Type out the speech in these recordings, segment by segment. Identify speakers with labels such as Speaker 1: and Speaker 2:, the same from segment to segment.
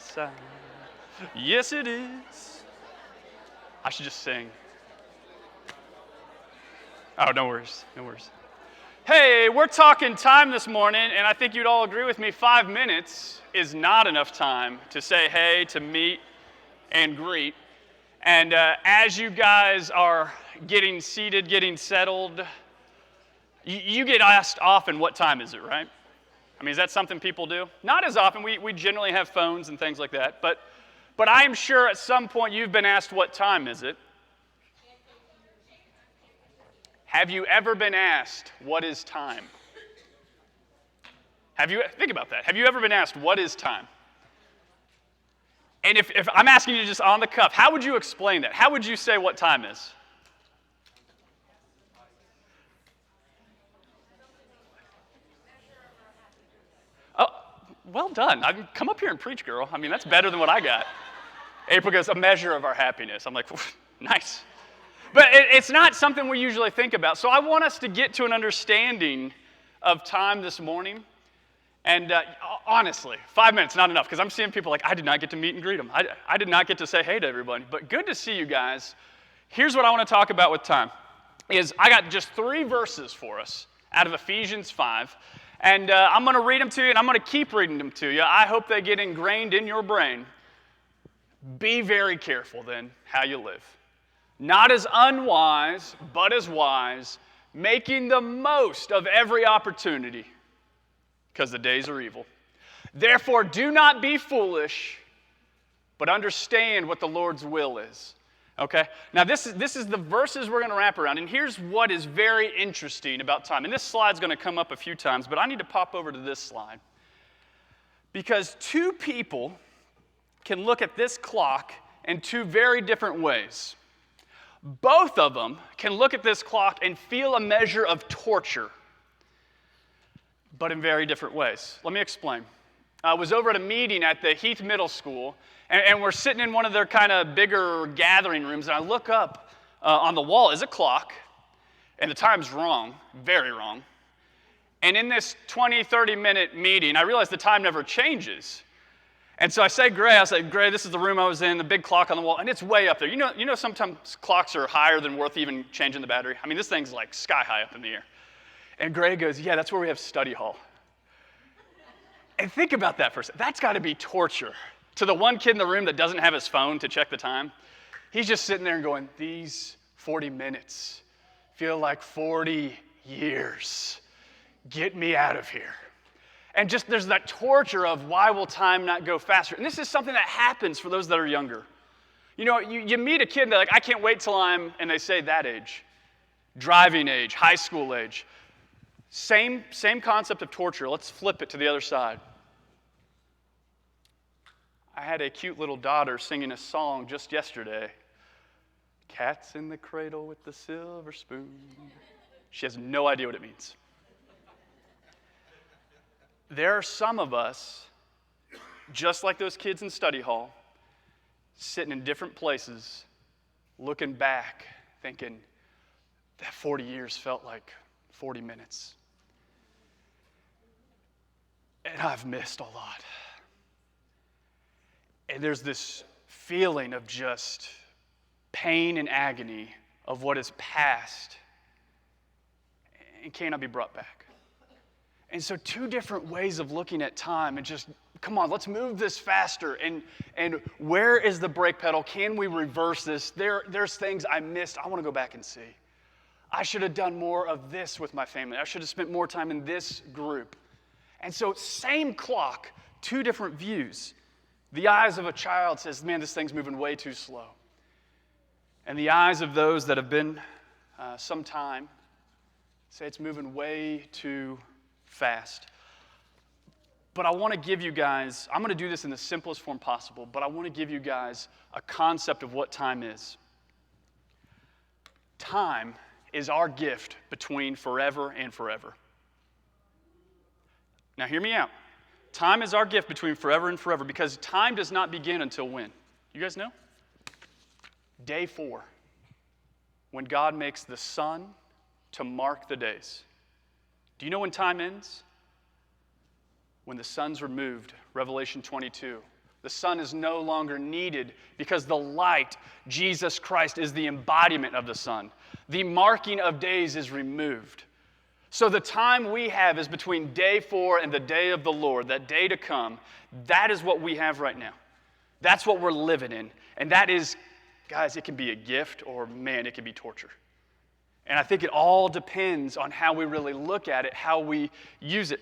Speaker 1: side. Yes, it is. I should just sing. Oh, no worries, no worries. Hey, we're talking time this morning, and I think you'd all agree with me, 5 minutes is not enough time to say hey, to meet and greet. And as you guys are getting seated, getting settled, you get asked often, what time is it, right? I mean, is that something people do? Not as often. We generally have phones and things like that. But I'm sure at some point you've been asked, what time is it? Have you ever been asked, what is time? Think about that. Have you ever been asked, what is time? And if I'm asking you just on the cuff, how would you explain that? How would you say what time is? Oh, well done. Come up here and preach, girl. I mean, that's better than what I got. April goes, a measure of our happiness. I'm like, nice. But it's not something we usually think about. So I want us to get to an understanding of time this morning. And honestly, 5 minutes, not enough, because I'm seeing people like, I did not get to meet and greet them. I did not get to say hey to everybody. But good to see you guys. Here's what I want to talk about with time. I got just 3 verses for us out of Ephesians 5. And I'm going to read them to you, and I'm going to keep reading them to you. I hope they get ingrained in your brain. Be very careful, then, how you live. Not as unwise, but as wise, making the most of every opportunity, because the days are evil. Therefore, do not be foolish, but understand what the Lord's will is. Okay? Now, this is the verses we're going to wrap around, and here's what is very interesting about time. And this slide's going to come up a few times, but I need to pop over to this slide. Because 2 people can look at this clock in 2 very different ways. Both of them can look at this clock and feel a measure of torture, but in very different ways. Let me explain. I was over at a meeting at the Heath Middle School, and we're sitting in one of their kind of bigger gathering rooms, and I look up on the wall is a clock, and the time's wrong, very wrong. And in this 20, 30-minute meeting, I realized the time never changes. And so I say, Gray, this is the room I was in, the big clock on the wall, and it's way up there. You know sometimes clocks are higher than worth even changing the battery. I mean, this thing's like sky high up in the air. And Gray goes, yeah, that's where we have study hall. And think about that for a second. That's got to be torture. To the one kid in the room that doesn't have his phone to check the time, he's just sitting there and going, these 40 minutes feel like 40 years. Get me out of here. And just there's that torture of why will time not go faster? And this is something that happens for those that are younger. You know, you meet a kid and they're like, I can't wait till I'm, and they say that age. Driving age, high school age. Same concept of torture. Let's flip it to the other side. I had a cute little daughter singing a song just yesterday. Cat's in the cradle with the silver spoon. She has no idea what it means. There are some of us, just like those kids in study hall, sitting in different places, looking back, thinking, that 40 years felt like 40 minutes. And I've missed a lot. And there's this feeling of just pain and agony of what is past and cannot be brought back. And so 2 different ways of looking at time and just, come on, let's move this faster. And where is the brake pedal? Can we reverse this? There's things I missed. I want to go back and see. I should have done more of this with my family. I should have spent more time in this group. And so same clock, 2 different views. The eyes of a child says, man, this thing's moving way too slow. And the eyes of those that have been some time say it's moving way too fast. But I want to give you guys, I'm going to do this in the simplest form possible, but I want to give you guys a concept of what time is. Time is our gift between forever and forever. Now hear me out. Time is our gift between forever and forever because time does not begin until when? You guys know? Day 4. When God makes the sun to mark the days. Do you know when time ends? When the sun's removed, Revelation 22. The sun is no longer needed because the light, Jesus Christ, is the embodiment of the sun. The marking of days is removed. So the time we have is between day 4 and the day of the Lord, that day to come. That is what we have right now. That's what we're living in. And that is, guys, it can be a gift or, man, it can be torture. And I think it all depends on how we really look at it, how we use it.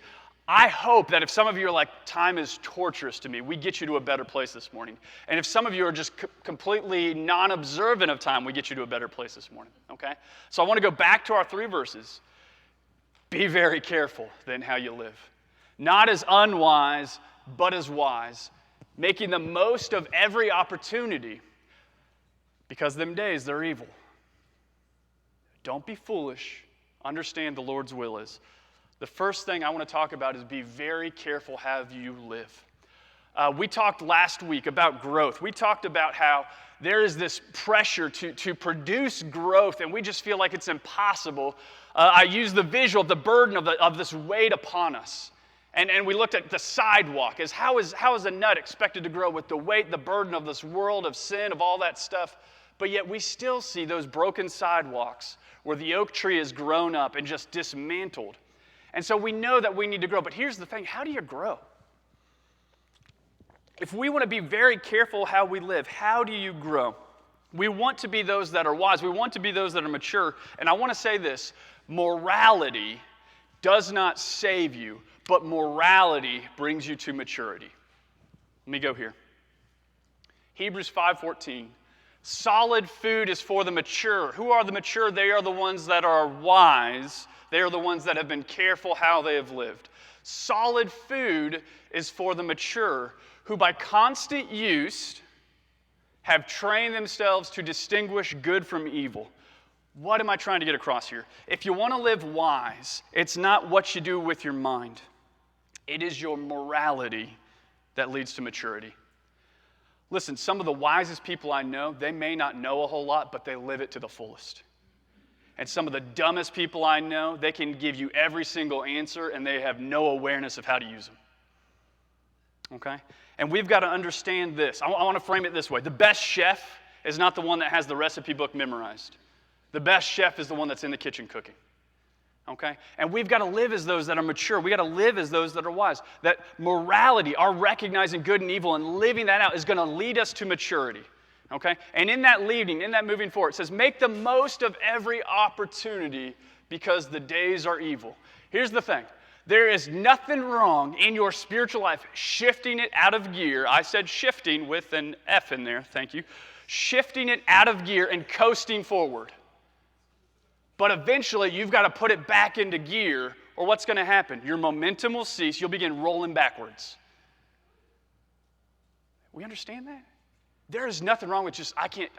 Speaker 1: I hope that if some of you are like, time is torturous to me, we get you to a better place this morning. And if some of you are just completely non-observant of time, we get you to a better place this morning, okay? So I want to go back to our 3 verses. Be very careful then how you live. Not as unwise, but as wise, making the most of every opportunity, because them days, they're evil. Don't be foolish. Understand the Lord's will is. The first thing I want to talk about is be very careful how you live. We talked last week about growth. We talked about how there is this pressure to produce growth, and we just feel like it's impossible. I used the visual of the burden of this weight upon us. And we looked at the sidewalk as how is a nut expected to grow with the weight, the burden of this world of sin, of all that stuff. But yet we still see those broken sidewalks where the oak tree has grown up and just dismantled. And so we know that we need to grow. But here's the thing, how do you grow? If we want to be very careful how we live, how do you grow? We want to be those that are wise. We want to be those that are mature. And I want to say this, morality does not save you, but morality brings you to maturity. Let me go here. Hebrews 5:14. Solid food is for the mature. Who are the mature? They are the ones that are wise. They are the ones that have been careful how they have lived. Solid food is for the mature, who by constant use have trained themselves to distinguish good from evil. What am I trying to get across here? If you want to live wise, it's not what you do with your mind. It is your morality that leads to maturity. Listen, some of the wisest people I know, they may not know a whole lot, but they live it to the fullest. And some of the dumbest people I know, they can give you every single answer, and they have no awareness of how to use them. Okay? And we've got to understand this. I want to frame it this way. The best chef is not the one that has the recipe book memorized. The best chef is the one that's in the kitchen cooking. Okay? And we've got to live as those that are mature. We've got to live as those that are wise. That morality, our recognizing good and evil and living that out is going to lead us to maturity. Okay? And in that leading, in that moving forward, it says, make the most of every opportunity because the days are evil. Here's the thing. There is nothing wrong in your spiritual life shifting it out of gear. I said shifting with an F in there. Thank you. Shifting it out of gear and coasting forward. But eventually, you've got to put it back into gear, or what's going to happen? Your momentum will cease. You'll begin rolling backwards. We understand that? There is nothing wrong with just, I can't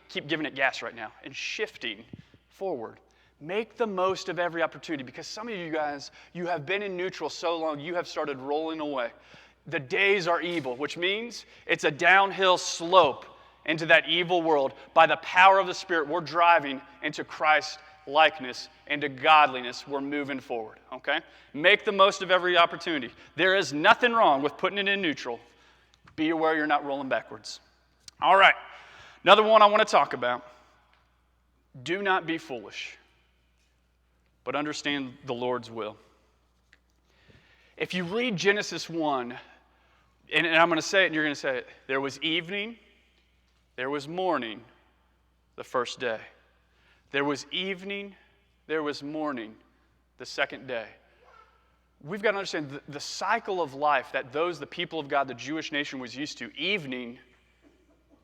Speaker 1: keep giving it gas right now, and shifting forward. Make the most of every opportunity, because some of you guys, you have been in neutral so long, you have started rolling away. The days are evil, which means it's a downhill slope into that evil world. By the power of the Spirit, we're driving into Christ's likeness, into godliness. We're moving forward, okay? Make the most of every opportunity. There is nothing wrong with putting it in neutral. Be aware you're not rolling backwards. All right, another one I want to talk about. Do not be foolish, but understand the Lord's will. If you read Genesis 1, and I'm going to say it and you're going to say it, there was evening, there was morning, the first day. There was evening, there was morning, the second day. We've got to understand the cycle of life that the people of God, the Jewish nation was used to. Evening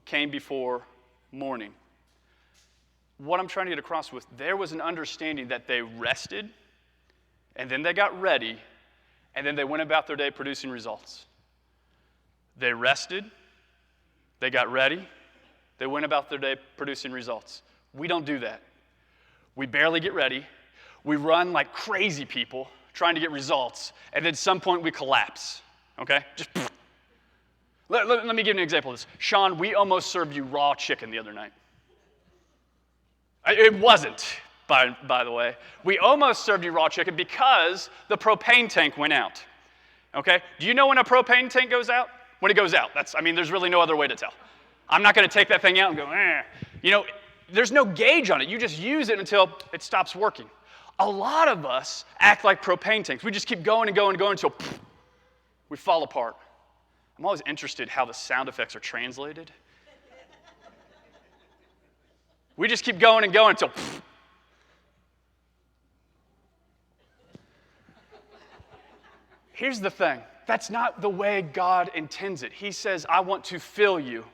Speaker 1: came before morning. What I'm trying to get across with, there was an understanding that they rested, and then they got ready, and then they went about their day producing results. They rested, they got ready, they went about their day producing results. We don't do that. We barely get ready. We run like crazy people trying to get results, and then at some point we collapse, okay? Just let me give you an example of this. Sean, we almost served you raw chicken the other night. It wasn't, by the way. We almost served you raw chicken because the propane tank went out, okay? Do you know when a propane tank goes out? when it goes out. There's really no other way to tell. I'm not going to take that thing out and go, eh. There's no gauge on it. You just use it until it stops working. A lot of us act like propane tanks. We just keep going and going and going until we fall apart. I'm always interested how the sound effects are translated. We just keep going and going until Here's the thing. That's not the way God intends it. He says, I want to fill you,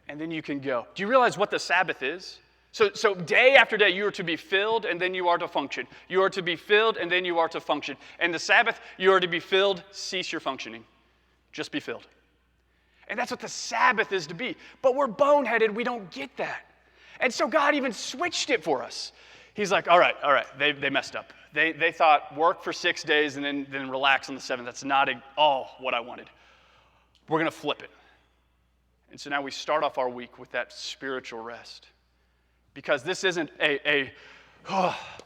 Speaker 1: and then you can go. Do you realize what the Sabbath is? So day after day, you are to be filled, and then you are to function. You are to be filled, and then you are to function. And the Sabbath, you are to be filled, cease your functioning. Just be filled. And that's what the Sabbath is to be. But we're boneheaded. We don't get that. And so God even switched it for us. He's like, all right, they messed up. They thought work for 6 days and then relax on the seventh. That's not at all what I wanted. We're going to flip it. And so now we start off our week with that spiritual rest. Because this isn't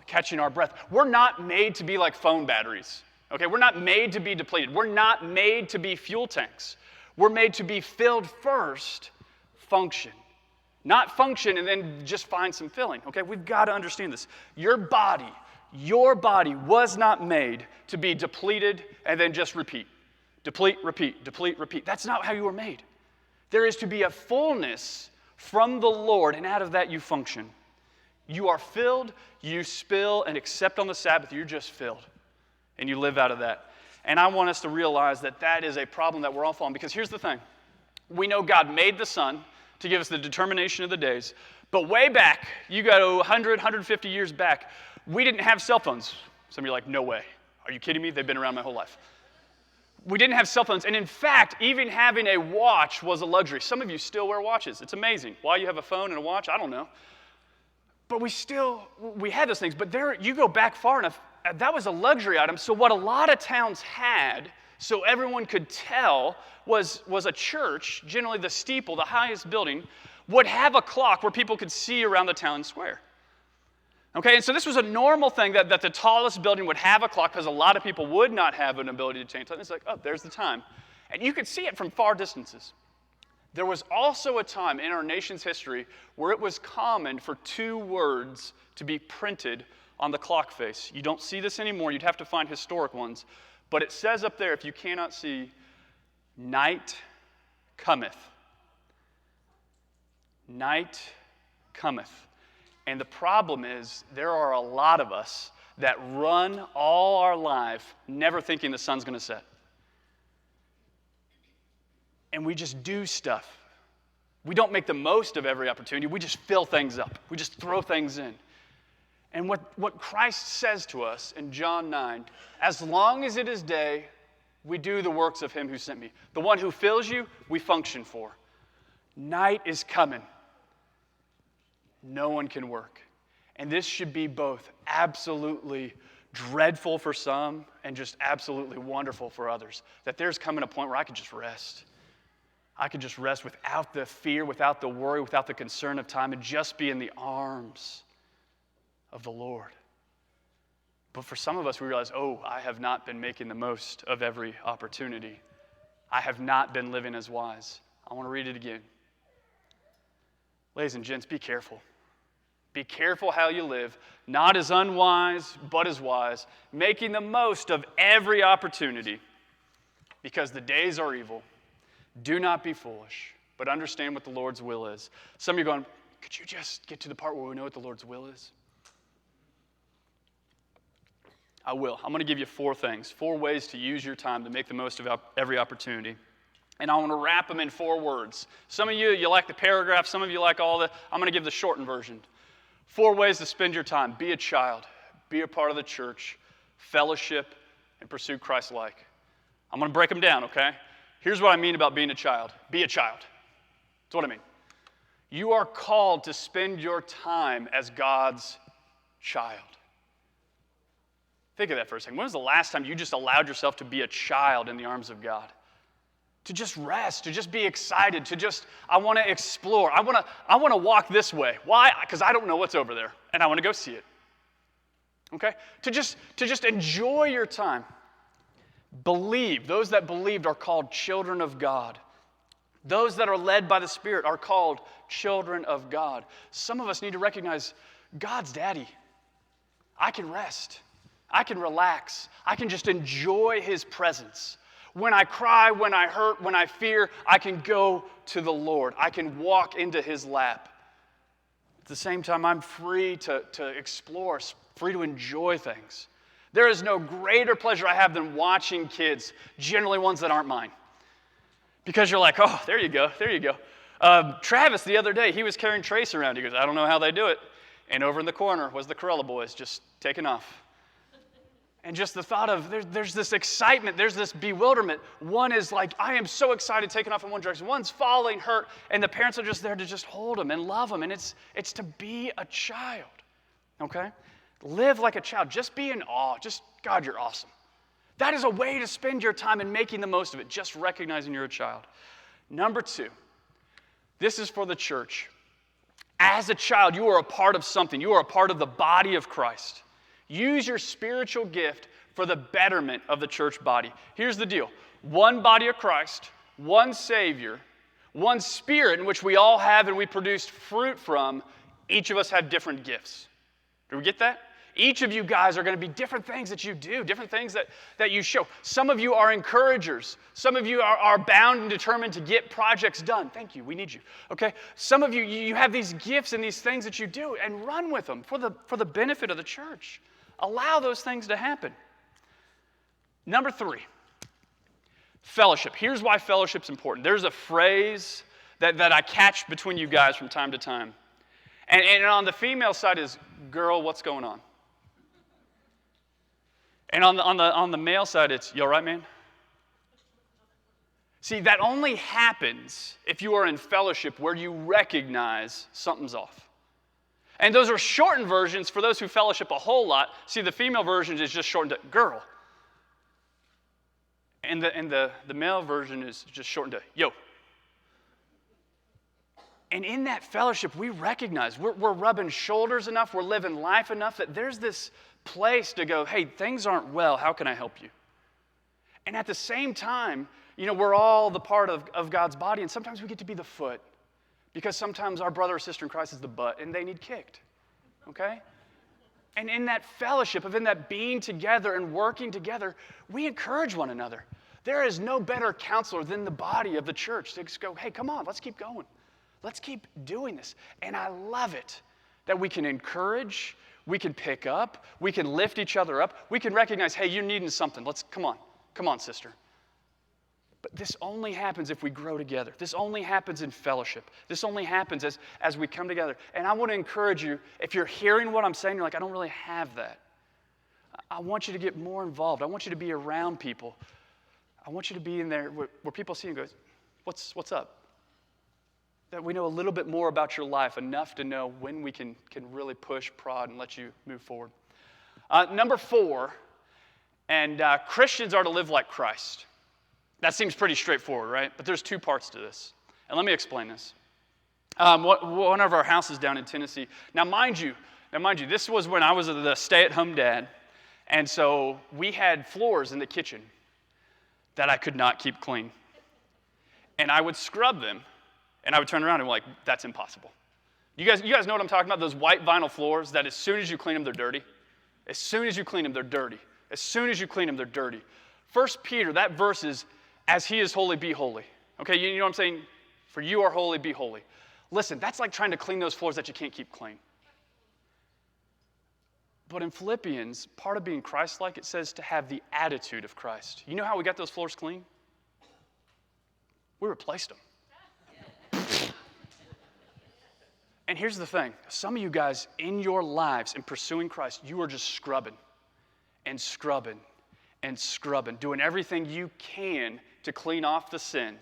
Speaker 1: catching our breath. We're not made to be like phone batteries. Okay, we're not made to be depleted. We're not made to be fuel tanks. We're made to be filled first, function. Not function and then just find some filling. Okay, we've got to understand this. Your body was not made to be depleted and then just repeat. Deplete, repeat, deplete, repeat. That's not how you were made. There is to be a fullness from the Lord, and out of that you function. You are filled, you spill, and except on the Sabbath, you're just filled. And you live out of that. And I want us to realize that that is a problem that we're all falling, because here's the thing. We know God made the sun to give us the determination of the days, but way back, you go 100, 150 years back, we didn't have cell phones. Some of you are like, no way. Are you kidding me? They've been around my whole life. We didn't have cell phones, and in fact, even having a watch was a luxury. Some of you still wear watches. It's amazing. Why you have a phone and a watch, I don't know. But we had those things, but there, you go back far enough, that was a luxury item. So what a lot of towns had, so everyone could tell, was a church, generally the steeple, the highest building, would have a clock where people could see around the town square. Okay, and so this was a normal thing that the tallest building would have a clock, because a lot of people would not have an ability to change time. It's like, oh, there's the time. And you could see it from far distances. There was also a time in our nation's history where it was common for 2 words to be printed on the clock face. You don't see this anymore. You'd have to find historic ones. But it says up there, if you cannot see, night cometh. Night cometh. And the problem is, there are a lot of us that run all our life never thinking the sun's going to set. And we just do stuff. We don't make the most of every opportunity. We just fill things up. We just throw things in. And what Christ says to us in John 9, as long as it is day, we do the works of him who sent me. The one who fills you, we function for. Night is coming. No one can work. And this should be both absolutely dreadful for some and just absolutely wonderful for others. That there's coming a point where I could just rest. I could just rest without the fear, without the worry, without the concern of time, and just be in the arms of the Lord. But for some of us, we realize, I have not been making the most of every opportunity. I have not been living as wise. I want to read it again. Ladies and gents, be careful. Be careful how you live, not as unwise, but as wise, making the most of every opportunity, because the days are evil. Do not be foolish, but understand what the Lord's will is. Some of you are going, could you just get to the part where we know what the Lord's will is? I will. I'm going to give you 4 things, 4 ways to use your time to make the most of every opportunity. And I want to wrap them in 4 words. Some of you like the paragraph. Some of you like all the. I'm going to give the shortened version. 4 ways to spend your time. Be a child. Be a part of the church. Fellowship. And pursue Christ-like. I'm going to break them down, okay? Here's what I mean about being a child. Be a child. That's what I mean. You are called to spend your time as God's child. Think of that for a second. When was the last time you just allowed yourself to be a child in the arms of God? To just rest, to just be excited, I want to explore. I want to walk this way. Why? Because I don't know what's over there, and I want to go see it. Okay? To just enjoy your time. believe. Those that believed are called children of God. Those that are led by the Spirit are called children of God. Some of us need to recognize God's daddy. I can rest. I can relax. I can just enjoy His presence. When I cry, when I hurt, when I fear, I can go to the Lord. I can walk into His lap. At the same time, I'm free to explore, free to enjoy things. There is no greater pleasure I have than watching kids, generally ones that aren't mine. Because you're like, oh, there you go. Travis, the other day, he was carrying Trace around. He goes, I don't know how they do it. And over in the corner was the Corella boys just taking off. And just the thought of, there's this excitement, there's this bewilderment. One is like, I am so excited taking off in one direction. One's falling, hurt, and the parents are just there to just hold them and love them. And it's to be a child, okay? Live like a child. Just be in awe. Just, God, you're awesome. That is a way to spend your time and making the most of it, just recognizing you're a child. Number 2, this is for the church. As a child, you are a part of something. You are a part of the body of Christ. Use your spiritual gift for the betterment of the church body. Here's the deal. One body of Christ, one Savior, one Spirit in which we all have and we produced fruit from. Each of us have different gifts. Do we get that? Each of you guys are going to be different things that you do, different things that you show. Some of you are encouragers. Some of you are bound and determined to get projects done. Thank you. We need you. Okay? Some of you have these gifts and these things that you do, and run with them for the benefit of the church. Allow those things to happen. Number 3, fellowship. Here's why fellowship's important. There's a phrase that I catch between you guys from time to time. And on the female side is, girl, what's going on? And on the male side, it's, you all right, man? See, that only happens if you are in fellowship where you recognize something's off. And those are shortened versions for those who fellowship a whole lot. See, the female version is just shortened to girl. And the male version is just shortened to yo. And in that fellowship, we recognize we're rubbing shoulders enough, we're living life enough that there's this place to go, hey, things aren't well, how can I help you? And at the same time, we're all the part of God's body, and sometimes we get to be the foot because sometimes our brother or sister in Christ is the butt, and they need kicked, okay? And in that fellowship, in that being together and working together, we encourage one another. There is no better counselor than the body of the church to just go, hey, come on, let's keep going. Let's keep doing this. And I love it that we can encourage, we can pick up, we can lift each other up, we can recognize, hey, you're needing something. Come on, sister. But this only happens if we grow together. This only happens in fellowship. This only happens as we come together. And I want to encourage you, if you're hearing what I'm saying, you're like, I don't really have that. I want you to get more involved. I want you to be around people. I want you to be in there where people see you and go, what's up? That we know a little bit more about your life, enough to know when we can really push, prod, and let you move forward. Number 4, and Christians are to live like Christ. That seems pretty straightforward, right? But there's 2 parts to this. And let me explain this. One of our houses down in Tennessee. Now, mind you, this was when I was the stay-at-home dad. And so we had floors in the kitchen that I could not keep clean. And I would scrub them. And I would turn around and be like, that's impossible. You guys know what I'm talking about? Those white vinyl floors that as soon as you clean them, they're dirty. As soon as you clean them, they're dirty. As soon as you clean them, they're dirty. 1 Peter, that verse is, as he is holy, be holy. Okay, you know what I'm saying? For you are holy, be holy. Listen, that's like trying to clean those floors that you can't keep clean. But in Philippians, part of being Christ-like, it says to have the attitude of Christ. You know how we got those floors clean? We replaced them. And here's the thing. Some of you guys in your lives in pursuing Christ, you are just scrubbing and scrubbing and scrubbing, doing everything you can to clean off the sin,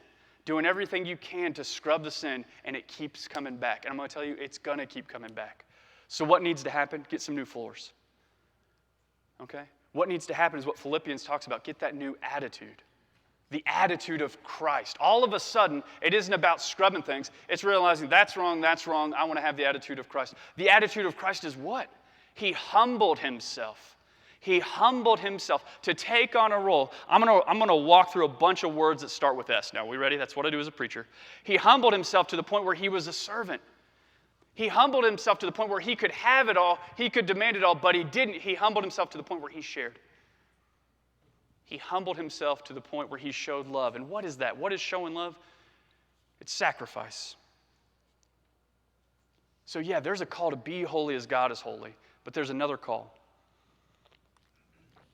Speaker 1: doing everything you can to scrub the sin, and it keeps coming back. And I'm going to tell you, it's going to keep coming back. So what needs to happen? Get some new floors. Okay? What needs to happen is what Philippians talks about. Get that new attitude. The attitude of Christ. All of a sudden, it isn't about scrubbing things. It's realizing that's wrong. I want to have the attitude of Christ. The attitude of Christ is what? He humbled himself. He humbled himself to take on a role. I'm gonna walk through a bunch of words that start with S. Now, are we ready? That's what I do as a preacher. He humbled himself to the point where he was a servant. He humbled himself to the point where he could have it all, he could demand it all, but he didn't. He humbled himself to the point where he shared. He humbled himself to the point where he showed love. And what is that? What is showing love? It's sacrifice. So yeah, there's a call to be holy as God is holy, but there's another call.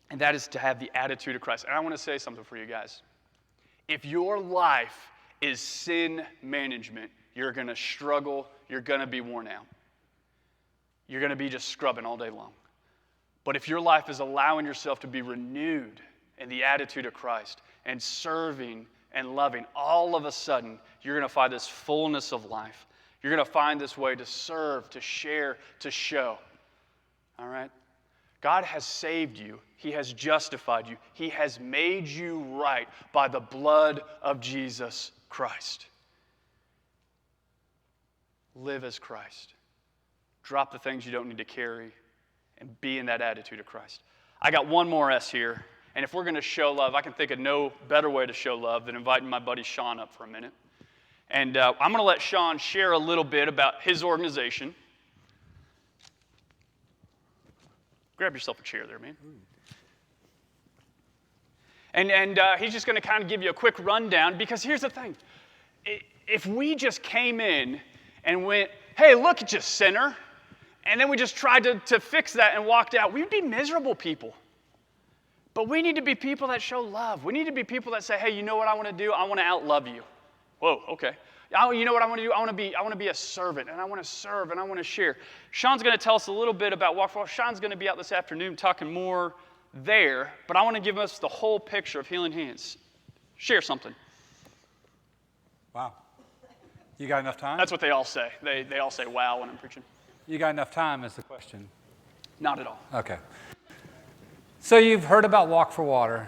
Speaker 1: And that is to have the attitude of Christ. And I want to say something for you guys. If your life is sin management, you're going to struggle. You're going to be worn out. You're going to be just scrubbing all day long. But if your life is allowing yourself to be renewed in the attitude of Christ and serving and loving, all of a sudden, you're going to find this fullness of life. You're going to find this way to serve, to share, to show. All right? God has saved you. He has justified you. He has made you right by the blood of Jesus Christ. Live as Christ. Drop the things you don't need to carry and be in that attitude of Christ. I got one more S here, and if we're going to show love, I can think of no better way to show love than inviting my buddy Sean up for a minute. And I'm going to let Sean share a little bit about his organization. Grab yourself a chair there, man. And he's just going to kind of give you a quick rundown, because here's the thing. If we just came in and went, hey, look at you, sinner, and then we just tried to fix that and walked out, we'd be miserable people. But we need to be people that show love. We need to be people that say, hey, you know what I want to do? I want to outlove you. Whoa, okay. You know what I want to do? I want to be a servant, and I want to serve, and I want to share. Sean's going to tell us a little bit about Walk for Water. Sean's going to be out this afternoon talking more there, but I want to give us the whole picture of Healing Hands. Share something.
Speaker 2: Wow. You got enough time?
Speaker 1: That's what they all say. They all say wow when I'm preaching.
Speaker 2: You got enough time is the question.
Speaker 1: Not at all.
Speaker 2: Okay. So you've heard about Walk for Water.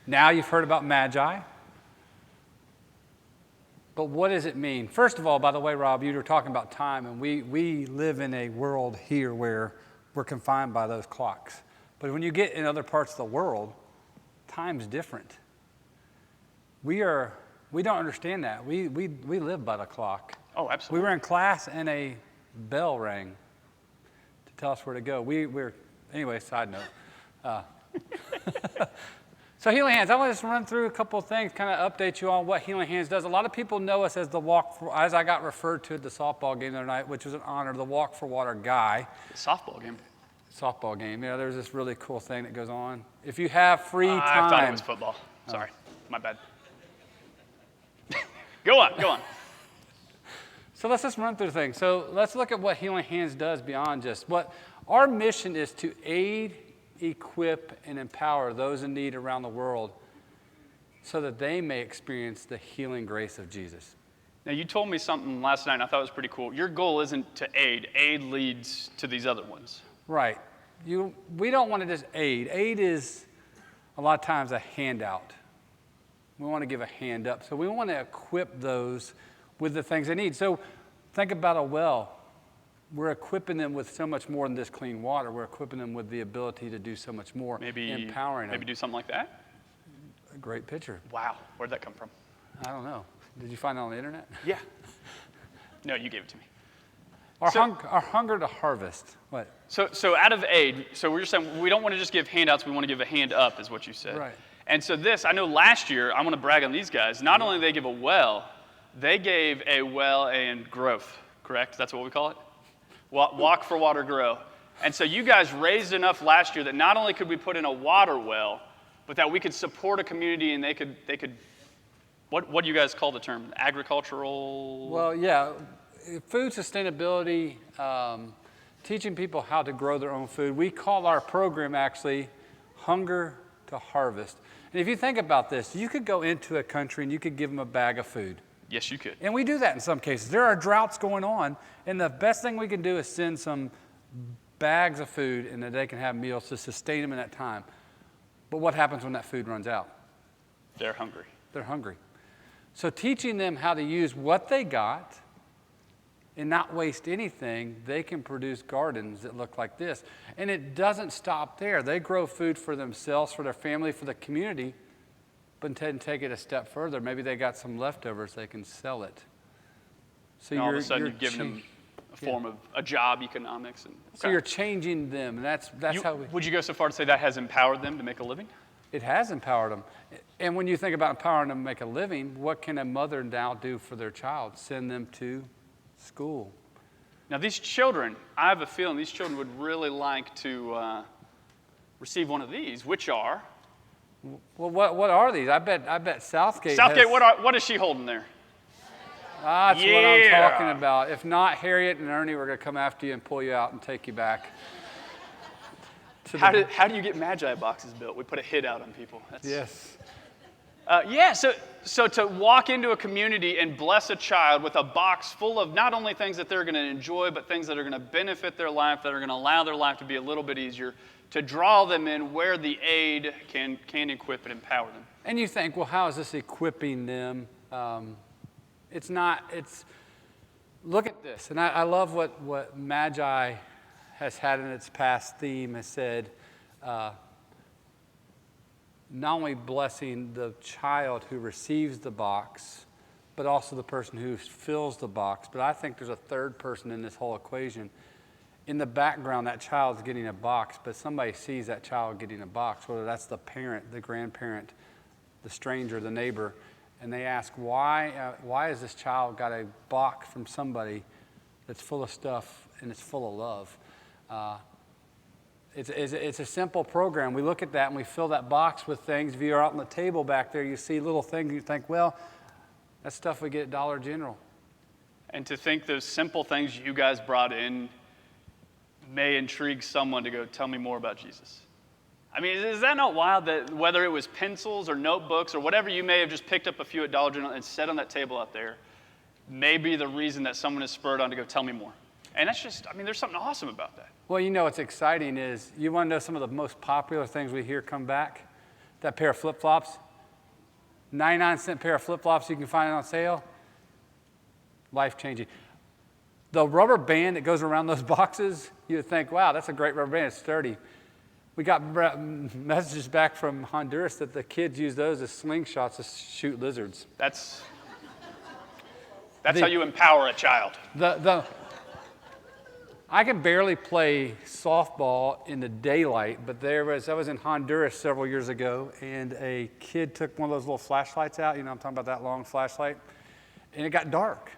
Speaker 2: Now you've heard about Magi. But what does it mean? First of all, by the way, Rob, you were talking about time, and we live in a world here where we're confined by those clocks. But when you get in other parts of the world, time's different. We don't understand that. We live by the clock.
Speaker 1: Oh, absolutely.
Speaker 2: We were in class and a bell rang to tell us where to go. Anyway, side note. So Healing Hands, I want to just run through a couple of things, kind of update you on what Healing Hands does. A lot of people know us as as I got referred to at the softball game the other night, which was an honor, the Walk for Water guy.
Speaker 1: Softball game.
Speaker 2: Softball game. Yeah, there's this really cool thing that goes on. If you have free time.
Speaker 1: I thought it was football. Sorry, my bad. Go on.
Speaker 2: So let's just run through the thing. So let's look at what Healing Hands does beyond just what our mission is: to aid, equip, and empower those in need around the world so that they may experience the healing grace of Jesus.
Speaker 1: Now, you told me something last night, and I thought it was pretty cool. Your goal isn't to aid. Aid leads to these other ones.
Speaker 2: Right. We don't want to just aid. Aid is a lot of times a handout. We want to give a hand up. So we want to equip those with the things they need. So think about a well. We're equipping them with so much more than just clean water. We're equipping them with the ability to do so much more. Empowering them.
Speaker 1: Maybe do something like that?
Speaker 2: A great picture.
Speaker 1: Wow. Where'd that come from?
Speaker 2: I don't know. Did you find it on the internet?
Speaker 1: Yeah. No, you gave it to me.
Speaker 2: Our hunger to harvest. What?
Speaker 1: So out of aid, so we're just saying we don't want to just give handouts, we want to give a hand up, is what you said.
Speaker 2: Right.
Speaker 1: And so I know last year, I want to brag on these guys. Not only did they give a well, they gave a well and growth, correct? That's what we call it? Walk for Water Grow. And so you guys raised enough last year that not only could we put in a water well, but that we could support a community and they could what do you guys call the term? Agricultural?
Speaker 2: Well, yeah, food sustainability, teaching people how to grow their own food. We call our program actually Hunger to Harvest. And if you think about this, you could go into a country and you could give them a bag of food.
Speaker 1: Yes, you could.
Speaker 2: And we do that in some cases. There are droughts going on, and the best thing we can do is send some bags of food and that they can have meals to sustain them in that time. But what happens when that food runs out?
Speaker 1: They're hungry.
Speaker 2: They're hungry. So teaching them how to use what they got and not waste anything, they can produce gardens that look like this. And it doesn't stop there. They grow food for themselves, for their family, for the community, but then take it a step further. Maybe they got some leftovers, they can sell it. So
Speaker 1: and all of a sudden you're giving them a form of a job, economics. And,
Speaker 2: So you're changing them, and that's how we...
Speaker 1: Would you go so far to say that has empowered them to make a living?
Speaker 2: It has empowered them. And when you think about empowering them to make a living, what can a mother now do for their child? Send them to school.
Speaker 1: Now, these children, I have a feeling these children would really like to receive one of these, which are...
Speaker 2: Well, what are these? I bet Southgate
Speaker 1: Southgate, what is she holding there?
Speaker 2: That's what I'm talking about. If not, Harriet and Ernie were going to come after you and pull you out and take you back.
Speaker 1: How do you get Magi boxes built? We put a hit out on people.
Speaker 2: Yes.
Speaker 1: So to walk into a community and bless a child with a box full of not only things that they're going to enjoy, but things that are going to benefit their life, that are going to allow their life to be a little bit easier, to draw them in where the aid can equip and empower them.
Speaker 2: And you think, well, how is this equipping them? Look at this. And I love what Magi has had in its past theme, has said, not only blessing the child who receives the box, but also the person who fills the box. But I think there's a third person in this whole equation. In the background, that child's getting a box, but somebody sees that child getting a box, whether that's the parent, the grandparent, the stranger, the neighbor, and they ask, why has this child got a box from somebody that's full of stuff and it's full of love? It's a simple program. We look at that and we fill that box with things. If you're out on the table back there, you see little things, you think, well, that's stuff we get at Dollar General.
Speaker 1: And to think those simple things you guys brought in may intrigue someone to go, tell me more about Jesus. I mean, is that not wild that whether it was pencils or notebooks or whatever you may have just picked up a few at Dollar General and set on that table out there may be the reason that someone is spurred on to go, tell me more. And that's just, I mean, there's something awesome about that.
Speaker 2: Well, you know what's exciting is, you want to know some of the most popular things we hear come back? That pair of flip-flops, 99-cent pair of flip-flops you can find on sale, life-changing. The rubber band that goes around those boxes, you would think, wow, that's a great rubber band, it's sturdy. We got messages back from Honduras that the kids use those as slingshots to shoot lizards.
Speaker 1: That's how you empower a child.
Speaker 2: I can barely play softball in the daylight, but I was in Honduras several years ago, and a kid took one of those little flashlights out. You know, I'm talking about that long flashlight, and it got dark.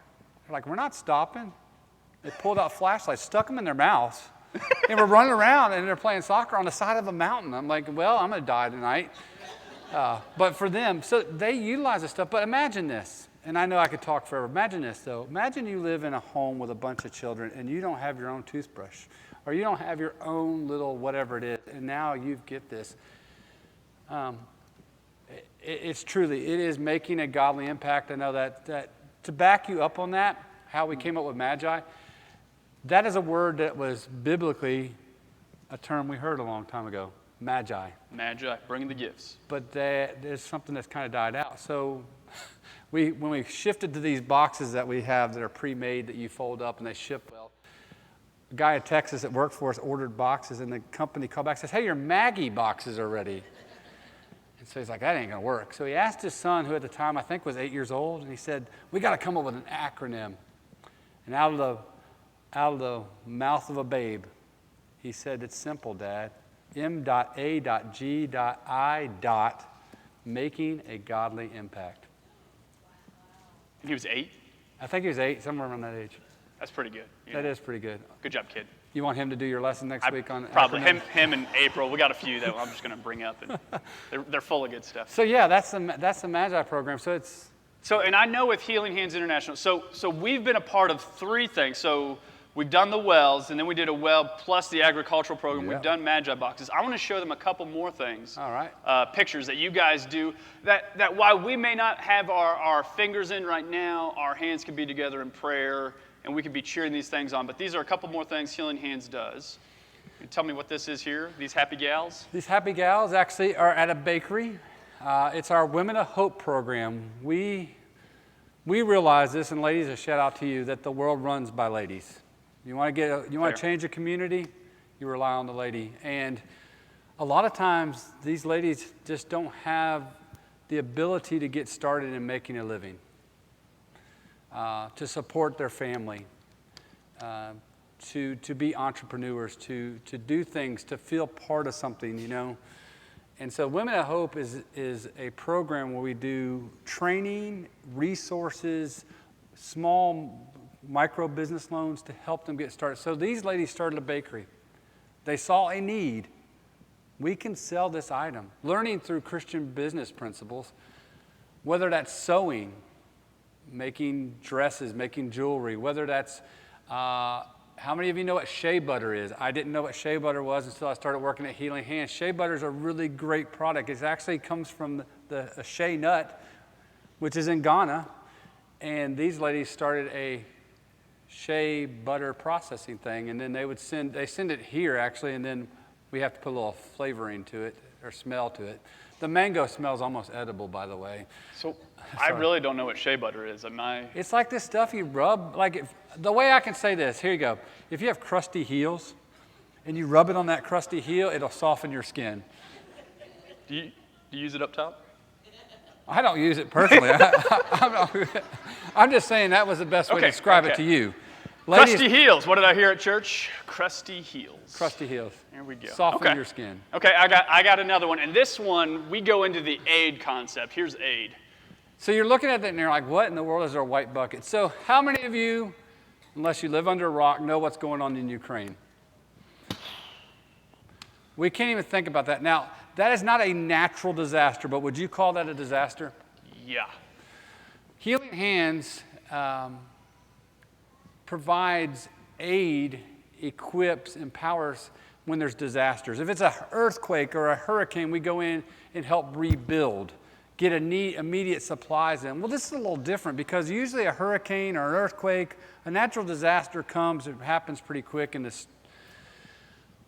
Speaker 2: They're like, we're not stopping. They pulled out flashlights, stuck them in their mouths, and we're running around, and they're playing soccer on the side of a mountain. I'm like, well, I'm going to die tonight. But for them, so they utilize this stuff. But imagine this. And I know I could talk forever. Imagine this, though. Imagine you live in a home with a bunch of children, and you don't have your own toothbrush, or you don't have your own little whatever it is, and now you get this. It is making a godly impact. I know that to back you up on that, how we came up with Magi, that is a word that was biblically a term we heard a long time ago, Magi.
Speaker 1: Magi, bringing the gifts. But
Speaker 2: there's something that's kind of died out. So when we shifted to these boxes that we have that are pre-made that you fold up and they ship well, a guy in Texas that worked for us ordered boxes, and the company called back and says, hey, your Maggie boxes are ready. And so he's like, that ain't going to work. So he asked his son, who at the time I think was 8 years old, and he said, we got to come up with an acronym. And out of the mouth of a babe, he said, it's simple, Dad. M.A.G.I. Making a godly impact.
Speaker 1: And he was 8?
Speaker 2: I think he was 8, somewhere around that age.
Speaker 1: That's pretty good.
Speaker 2: That is pretty good.
Speaker 1: Good job, kid.
Speaker 2: You want him to do your lesson next week on
Speaker 1: probably
Speaker 2: acronyms?
Speaker 1: him and April. We got a few that I'm just going to bring up, and they're full of good stuff.
Speaker 2: So yeah, that's the Magi program. So
Speaker 1: and I know with Healing Hands International. So we've been a part of 3 things. So we've done the wells, and then we did a well plus the agricultural program. We've done Magi boxes. I want to show them a couple more things.
Speaker 2: All right.
Speaker 1: Pictures that you guys do. That while we may not have our fingers in right now, our hands can be together in prayer, and we can be cheering these things on. But these are a couple more things Healing Hands does. Can you tell me what this is here, these happy gals?
Speaker 2: These happy gals actually are at a bakery. It's our Women of Hope program. We We realize this, and ladies, a shout out to you, that the world runs by ladies. You want to change a community, you rely on the lady. And a lot of times, these ladies just don't have the ability to get started in making a living, to support their family, to be entrepreneurs, to do things, to feel part of something, you know. And so Women of Hope is a program where we do training, resources, small micro business loans to help them get started. So these ladies started a bakery. They saw a need. We can sell this item. Learning through Christian business principles, whether that's sewing, making dresses, making jewelry, whether that's, how many of you know what shea butter is? I didn't know what shea butter was until I started working at Healing Hands. Shea butter is a really great product. It actually comes from a shea nut, which is in Ghana. And these ladies started a shea butter processing thing, and then they send it here actually, and then we have to put a little flavoring to it or smell to it. The mango smells almost edible, by the way.
Speaker 1: So I really don't know what shea butter is.
Speaker 2: It's like this stuff you rub. The way I can say this, here you go. If you have crusty heels and you rub it on that crusty heel, it'll soften your skin.
Speaker 1: Do you use it up top?
Speaker 2: I don't use it personally. I'm just saying that was the best way to describe it to you. Ladies,
Speaker 1: crusty heels. What did I hear at church? Crusty heels.
Speaker 2: Crusty heels.
Speaker 1: There we go.
Speaker 2: Soften your skin.
Speaker 1: Okay, I got another one. And this one, we go into the aid concept. Here's aid.
Speaker 2: So you're looking at that and you're like, what in the world is our white bucket? So how many of you, unless you live under a rock, know what's going on in Ukraine? We can't even think about that. Now, that is not a natural disaster, but would you call that a disaster?
Speaker 1: Yeah.
Speaker 2: Healing Hands provides aid, equips, empowers when there's disasters. If it's an earthquake or a hurricane, we go in and help rebuild, get immediate supplies in. Well, this is a little different because usually a hurricane or an earthquake, a natural disaster comes, it happens pretty quick.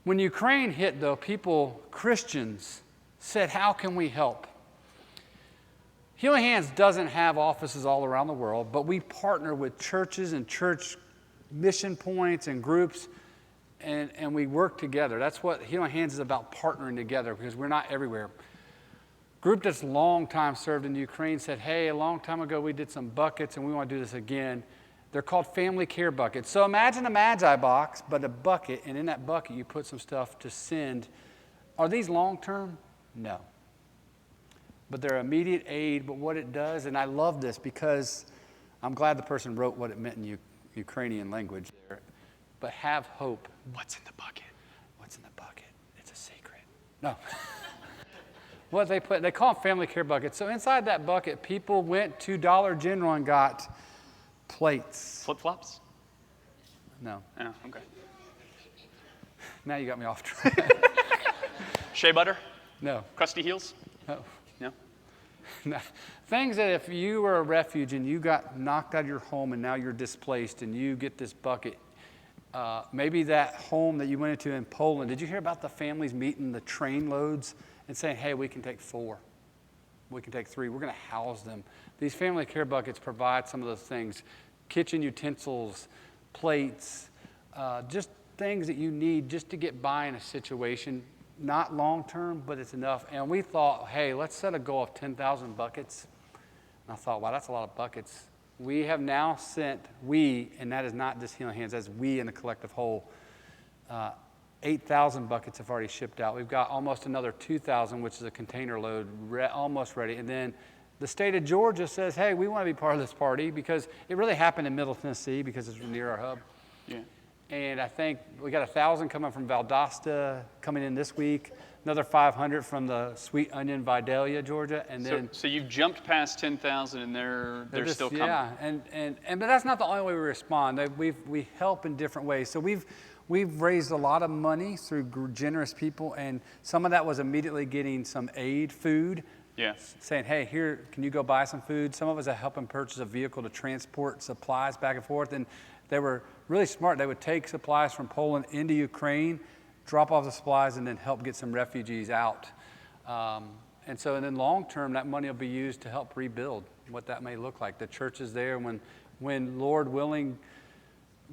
Speaker 2: When Ukraine hit, though, Christians, said, how can we help? Healing Hands doesn't have offices all around the world, but we partner with churches and church mission points and groups, and we work together. That's what Healing Hands is about, partnering together, because we're not everywhere. Group that's long time served in Ukraine said, hey, a long time ago we did some buckets and we want to do this again. They're called family care buckets. So imagine a Magi box, but a bucket, and in that bucket you put some stuff to send. Are these long term? No. But they're immediate aid, but what it does, and I love this because I'm glad the person wrote what it meant in Ukrainian language there, but have hope.
Speaker 1: What's in the bucket?
Speaker 2: What's in the bucket? It's a secret. No. What they call them family care buckets. So inside that bucket, people went to Dollar General and got plates.
Speaker 1: Flip-flops?
Speaker 2: No.
Speaker 1: Oh, okay.
Speaker 2: Now you got me off track.
Speaker 1: Shea butter?
Speaker 2: No.
Speaker 1: Crusty heels?
Speaker 2: No.
Speaker 1: No?
Speaker 2: Things that if you were a refuge and you got knocked out of your home and now you're displaced and you get this bucket, maybe that home that you went into in Poland, did you hear about the families meeting the train loads and saying, hey, we can take 4, we can take 3, we're going to house them. These family care buckets provide some of those things, kitchen utensils, plates, just things that you need just to get by in a situation. Not long term, but it's enough. And we thought, hey, let's set a goal of 10,000 buckets. And I thought, wow, that's a lot of buckets. We have now sent, and that is not just Healing Hands, that's we in the collective whole, 8,000 buckets have already shipped out. We've got almost another 2,000, which is a container load, almost ready. And then the state of Georgia says, hey, we want to be part of this party because it really happened in Middle Tennessee because it's near our hub.
Speaker 1: Yeah.
Speaker 2: And I think we got 1,000 coming from Valdosta coming in this week, another 500 from the Sweet Onion, Vidalia, Georgia, and then.
Speaker 1: So you've jumped past 10,000, and they're still coming.
Speaker 2: Yeah, but that's not the only way we respond. We help in different ways. So we've raised a lot of money through generous people, and some of that was immediately getting some aid, food.
Speaker 1: Yeah.
Speaker 2: Saying, hey, here, can you go buy some food? Some of us are helping purchase a vehicle to transport supplies back and forth, and they were really smart. They would take supplies from Poland into Ukraine, drop off the supplies, and then help get some refugees out. And then long term, that money will be used to help rebuild. what that may look like. The church is there when Lord willing,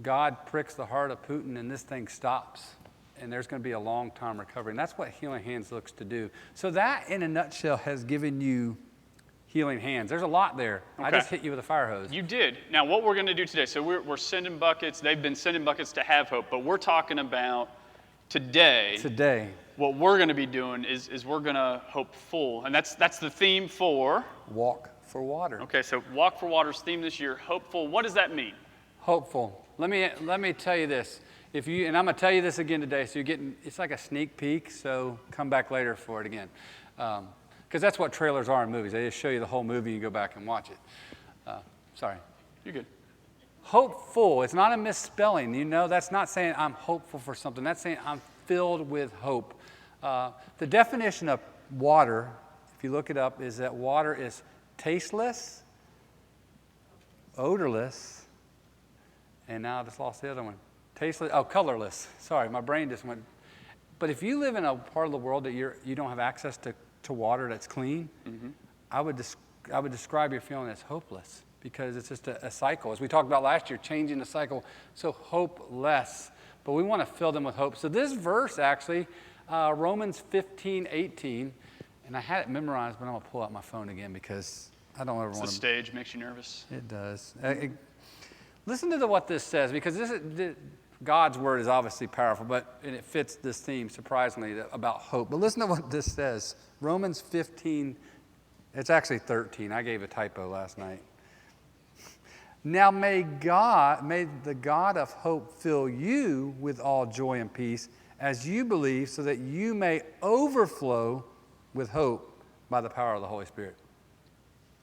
Speaker 2: God pricks the heart of Putin and this thing stops. And there's going to be a long-time recovery. And that's what Healing Hands looks to do. So that, in a nutshell, has given you Healing Hands. There's a lot there.
Speaker 1: Okay.
Speaker 2: I just hit you with a fire hose.
Speaker 1: You did. Now, what we're going to do today, so we're sending buckets. They've been sending buckets to Have Hope, but we're talking about today.
Speaker 2: Today.
Speaker 1: What we're going to be doing is we're going to hope full. And that's the theme for?
Speaker 2: Walk for water.
Speaker 1: Okay, so Walk for Water's theme this year, hopeful. What does that mean?
Speaker 2: Hopeful. Let me tell you this. And I'm going to tell you this again today, so it's like a sneak peek, so come back later for it again. Because that's what trailers are in movies. They just show you the whole movie and you go back and watch it. Sorry.
Speaker 1: You're good.
Speaker 2: Hopeful. It's not a misspelling. That's not saying I'm hopeful for something. That's saying I'm filled with hope. The definition of water, if you look it up, is that water is tasteless, odorless, and now I just lost the other one. Tasteless, colorless. Sorry, my brain just went. But if you live in a part of the world that you don't have access to water that's clean, mm-hmm. I would describe your feeling as hopeless, because it's just a cycle. As we talked about last year, changing the cycle. So hopeless. But we want to fill them with hope. So this verse actually, Romans 15:18, and I had it memorized, but I'm going to pull out my phone again because I don't ever want to.
Speaker 1: The stage makes you nervous.
Speaker 2: It does. Listen to what this says, because God's word is obviously powerful, and it fits this theme, surprisingly, about hope. But listen to what this says. Romans 15, it's actually 13. I gave a typo last night. Now may the God of hope fill you with all joy and peace as you believe, so that you may overflow with hope by the power of the Holy Spirit.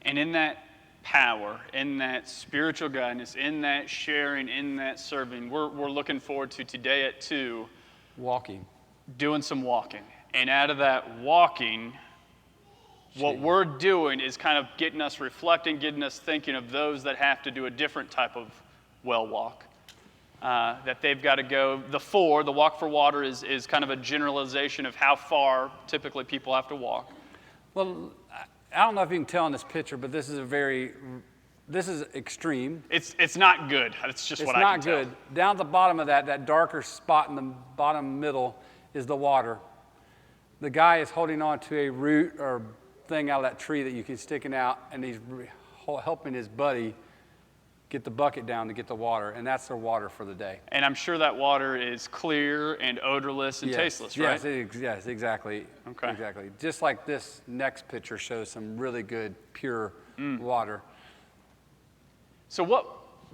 Speaker 1: And in that power, in that spiritual guidance, in that sharing, in that serving, we're looking forward to today at 2.
Speaker 2: Walking.
Speaker 1: Doing some walking. And out of that walking, what we're doing is kind of getting us reflecting, getting us thinking of those that have to do a different type of well walk. That they've got to go. The Walk for Water is kind of a generalization of how far typically people have to walk.
Speaker 2: Well, I don't know if you can tell in this picture, but this is extreme.
Speaker 1: It's not good. It's just what I can tell.
Speaker 2: It's not good. Down at the bottom of that darker spot in the bottom middle is the water. The guy is holding on to a root or thing out of that tree that you can sticking out, and he's helping his buddy get the bucket down to get the water, and that's their water for the day.
Speaker 1: And I'm sure that water is clear and odorless and tasteless, right?
Speaker 2: Yes, exactly.
Speaker 1: Okay.
Speaker 2: Exactly. Just like this next picture shows some really good, pure water.
Speaker 1: So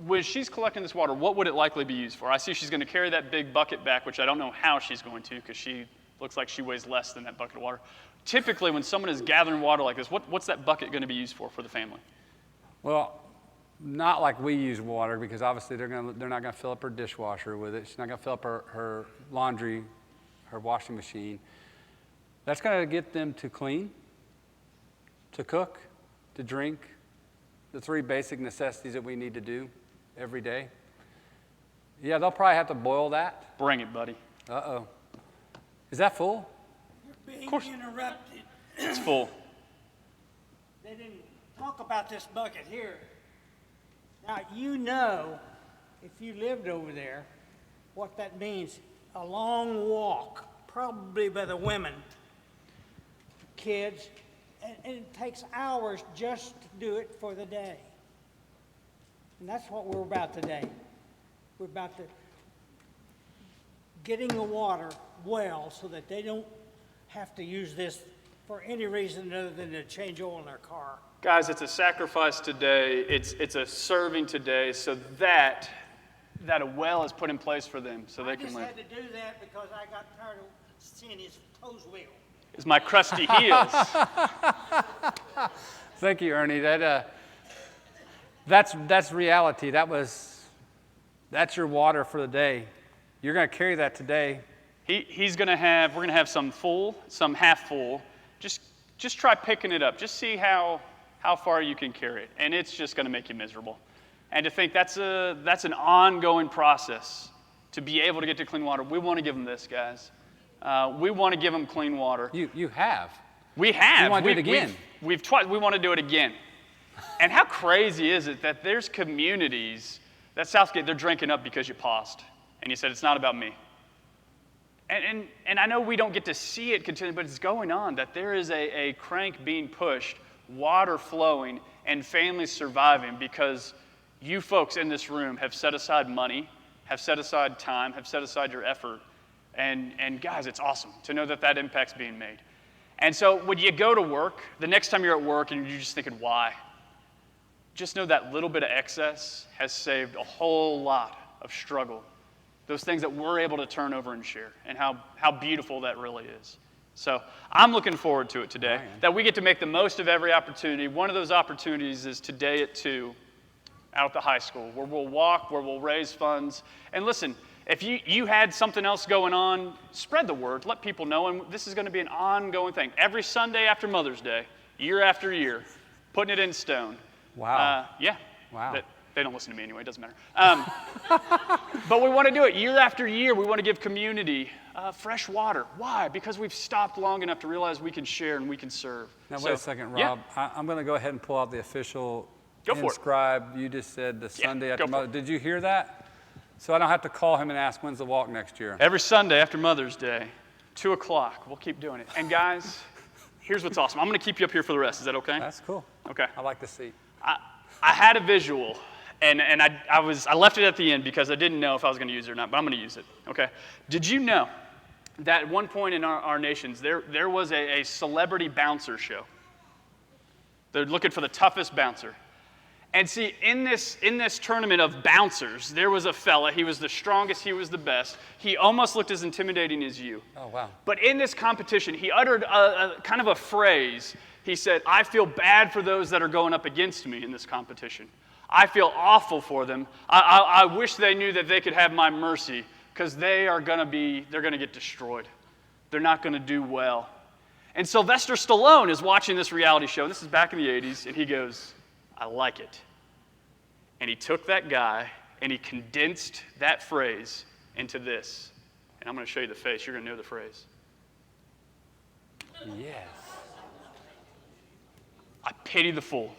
Speaker 1: when she's collecting this water, what would it likely be used for? I see she's going to carry that big bucket back, which I don't know how she's going to, because she looks like she weighs less than that bucket of water. Typically, when someone is gathering water like this, what's that bucket going to be used for the family?
Speaker 2: Well, not like we use water, because obviously they're not going to fill up her dishwasher with it. She's not going to fill up her laundry, her washing machine. That's going to get them to clean, to cook, to drink, the 3 basic necessities that we need to do every day. Yeah, they'll probably have to boil that.
Speaker 1: Bring it, buddy.
Speaker 2: Uh-oh. Is that full?
Speaker 3: You're being interrupted.
Speaker 1: It's full.
Speaker 3: They didn't talk about this bucket here. Now, if you lived over there, what that means. A long walk, probably by the women, kids, and it takes hours just to do it for the day. And that's what we're about today. We're about getting the water well so that they don't have to use this for any reason other than to change oil in their car.
Speaker 1: Guys, it's a sacrifice today. It's a serving today, so that a well is put in place for them, so they can live.
Speaker 3: I just had to do that because I got tired of seeing his toes wiggle.
Speaker 1: It's my crusty heels.
Speaker 2: Thank you, Ernie. That's reality. That's your water for the day. You're going to carry that today.
Speaker 1: We're going to have some full, some half full. Just try picking it up. Just see how far you can carry it, and it's just going to make you miserable. And to think that's an ongoing process to be able to get to clean water. We want to give them this, guys. We want to give them clean water.
Speaker 2: You have.
Speaker 1: We have.
Speaker 2: You want to do it again?
Speaker 1: We want to do it again. And how crazy is it that there's communities that Southgate, they're drinking up because you paused. And you said, it's not about me. And I know we don't get to see it continue, but it's going on, that there is a crank being pushed, water flowing, and families surviving because you folks in this room have set aside money, have set aside time, have set aside your effort. And guys, it's awesome to know that that impact's being made. And so when you go to work, the next time you're at work and you're just thinking, why? Just know that little bit of excess has saved a whole lot of struggle. Those things that we're able to turn over and share, and how beautiful that really is. So I'm looking forward to it today, that we get to make the most of every opportunity. One of those opportunities is today at 2 out at the high school, where we'll walk, where we'll raise funds. And listen, if you had something else going on, spread the word, let people know, and this is going to be an ongoing thing. Every Sunday after Mother's Day, year after year, putting it in stone.
Speaker 2: Wow.
Speaker 1: Yeah.
Speaker 2: Wow.
Speaker 1: They don't listen to me anyway, it doesn't matter. But we want to do it year after year. We want to give community fresh water. Why? Because we've stopped long enough to realize we can share and we can serve.
Speaker 2: Now, wait a second, Rob.
Speaker 1: Yeah.
Speaker 2: I'm going to go ahead and pull out the official
Speaker 1: Go for it.
Speaker 2: inscribe. You just said the Sunday after
Speaker 1: go for
Speaker 2: Mother.
Speaker 1: it.
Speaker 2: Did you hear that? So I don't have to call him and ask, when's the walk next year?
Speaker 1: Every Sunday after Mother's Day, 2 o'clock, we'll keep doing it. And guys, here's what's awesome. I'm going to keep you up here for the rest. Is that okay?
Speaker 2: That's cool.
Speaker 1: Okay.
Speaker 2: I like the seat.
Speaker 1: I had a visual, and I left it at the end because I didn't know if I was going to use it or not, but I'm going to use it, okay? Did you know that at one point in our nations, there was a celebrity bouncer show? They're looking for the toughest bouncer. And see, in this tournament of bouncers, there was a fella. He was the strongest. He was the best. He almost looked as intimidating as you.
Speaker 2: Oh, wow.
Speaker 1: But in this competition, he uttered a kind of a phrase. He said, I feel bad for those that are going up against me in this competition. I feel awful for them. I wish they knew that they could have my mercy, because they're going to get destroyed. They're not going to do well. And Sylvester Stallone is watching this reality show, and this is back in the 80s, and he goes, I like it. And he took that guy and he condensed that phrase into this. And I'm going to show you the face. You're going to know the phrase.
Speaker 2: Yes.
Speaker 1: I pity the fool.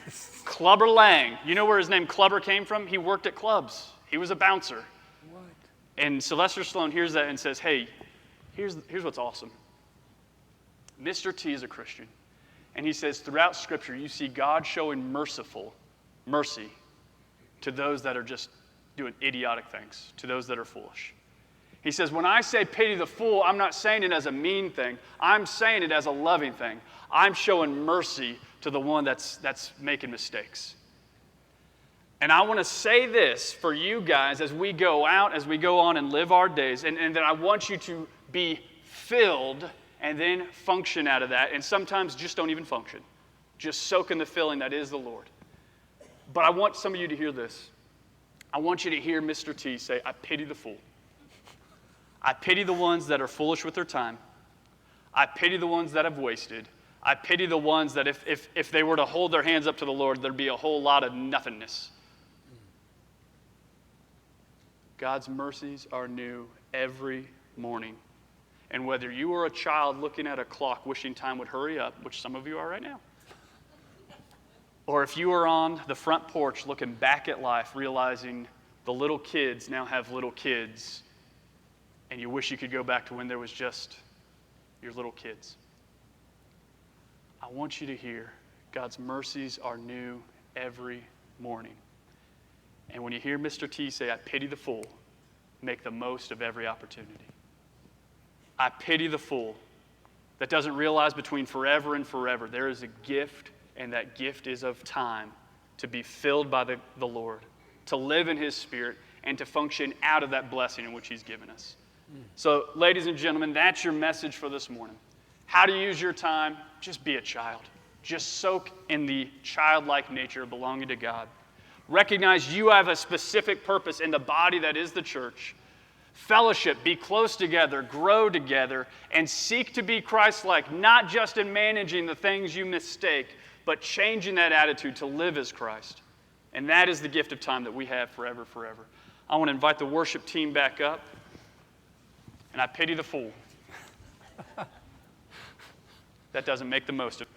Speaker 1: Yes. Clubber Lang. You know where his name Clubber came from? He worked at clubs. He was a bouncer.
Speaker 2: What?
Speaker 1: And Sylvester Stallone hears that and says, hey, here's what's awesome. Mr. T is a Christian. And he says, throughout Scripture, you see God showing mercy to those that are just doing idiotic things, to those that are foolish. He says, when I say pity the fool, I'm not saying it as a mean thing. I'm saying it as a loving thing. I'm showing mercy to the one that's making mistakes. And I want to say this for you guys as we go out, as we go on and live our days, and that I want you to be filled and then function out of that, and sometimes just don't even function. Just soak in the filling that is the Lord. But I want some of you to hear this. I want you to hear Mr. T say, I pity the fool. I pity the ones that are foolish with their time. I pity the ones that have wasted. I pity the ones that if they were to hold their hands up to the Lord, there'd be a whole lot of nothingness. God's mercies are new every morning. And whether you are a child looking at a clock wishing time would hurry up, which some of you are right now, or if you are on the front porch looking back at life, realizing the little kids now have little kids, and you wish you could go back to when there was just your little kids, I want you to hear God's mercies are new every morning. And when you hear Mr. T say, I pity the fool, make the most of every opportunity. I pity the fool that doesn't realize between forever and forever there is a gift, and that gift is of time to be filled by the Lord, to live in His Spirit, and to function out of that blessing in which He's given us. So, ladies and gentlemen, that's your message for this morning. How to use your time? Just be a child. Just soak in the childlike nature of belonging to God. Recognize you have a specific purpose in the body that is the church. Fellowship, be close together, grow together, and seek to be Christ-like, not just in managing the things you mistake, but changing that attitude to live as Christ. And that is the gift of time that we have forever. I want to invite the worship team back up, and I pity the fool that doesn't make the most of it.